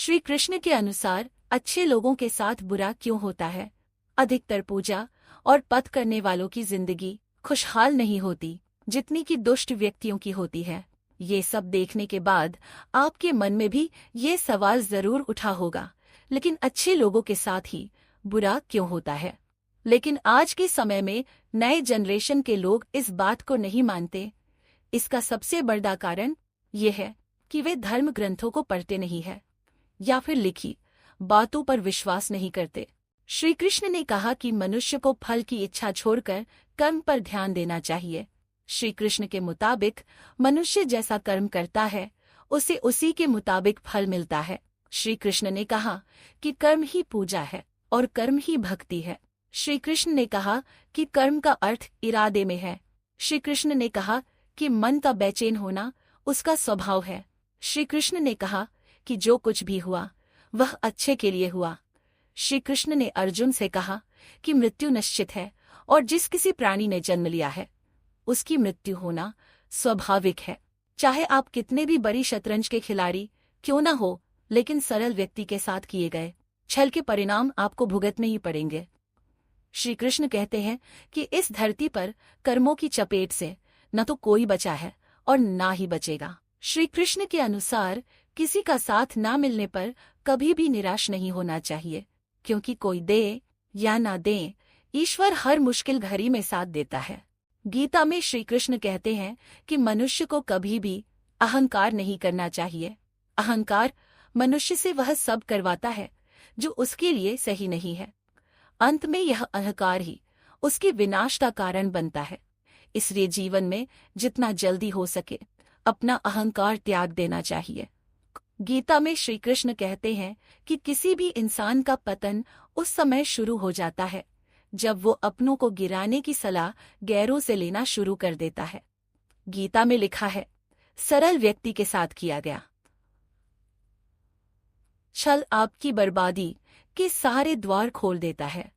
श्री कृष्ण के अनुसार अच्छे लोगों के साथ बुरा क्यों होता है? अधिकतर पूजा और पथ करने वालों की जिंदगी खुशहाल नहीं होती जितनी कि दुष्ट व्यक्तियों की होती है। ये सब देखने के बाद आपके मन में भी ये सवाल जरूर उठा होगा, लेकिन अच्छे लोगों के साथ ही बुरा क्यों होता है? लेकिन आज के समय में नए जनरेशन के लोग इस बात को नहीं मानते। इसका सबसे बड़ा कारण ये है कि वे धर्म ग्रंथों को पढ़ते नहीं है या फिर लिखी बातों पर विश्वास नहीं करते। श्री कृष्ण ने कहा कि मनुष्य को फल की इच्छा छोड़कर कर्म पर ध्यान देना चाहिए। श्री कृष्ण के मुताबिक मनुष्य जैसा कर्म करता है उसे उसी के मुताबिक फल मिलता है। श्री कृष्ण ने कहा कि कर्म ही पूजा है और कर्म ही भक्ति है। श्री कृष्ण ने कहा कि कर्म का अर्थ इरादे में है। श्री कृष्ण ने कहा कि मन का बेचैन होना उसका स्वभाव है। श्री कृष्ण ने कहा कि जो कुछ भी हुआ वह अच्छे के लिए हुआ। श्री कृष्ण ने अर्जुन से कहा कि मृत्यु निश्चित है और जिस किसी प्राणी ने जन्म लिया है उसकी मृत्यु होना स्वाभाविक है। चाहे आप कितने भी बड़ी शतरंज के खिलाड़ी क्यों न हो, लेकिन सरल व्यक्ति के साथ किए गए छल के परिणाम आपको भुगतने ही पड़ेंगे। श्री कृष्ण कहते हैं कि इस धरती पर कर्मों की चपेट से न तो कोई बचा है और ना ही बचेगा। श्री कृष्ण के अनुसार किसी का साथ ना मिलने पर कभी भी निराश नहीं होना चाहिए, क्योंकि कोई दे या ना दे, ईश्वर हर मुश्किल घड़ी में साथ देता है। गीता में श्री कृष्ण कहते हैं कि मनुष्य को कभी भी अहंकार नहीं करना चाहिए। अहंकार मनुष्य से वह सब करवाता है जो उसके लिए सही नहीं है। अंत में यह अहंकार ही उसके विनाश का कारण बनता है। इसलिए जीवन में जितना जल्दी हो सके अपना अहंकार त्याग देना चाहिए। गीता में श्री कृष्ण कहते हैं कि किसी भी इंसान का पतन उस समय शुरू हो जाता है जब वो अपनों को गिराने की सलाह गैरों से लेना शुरू कर देता है। गीता में लिखा है, सरल व्यक्ति के साथ किया गया छल आपकी बर्बादी के सारे द्वार खोल देता है।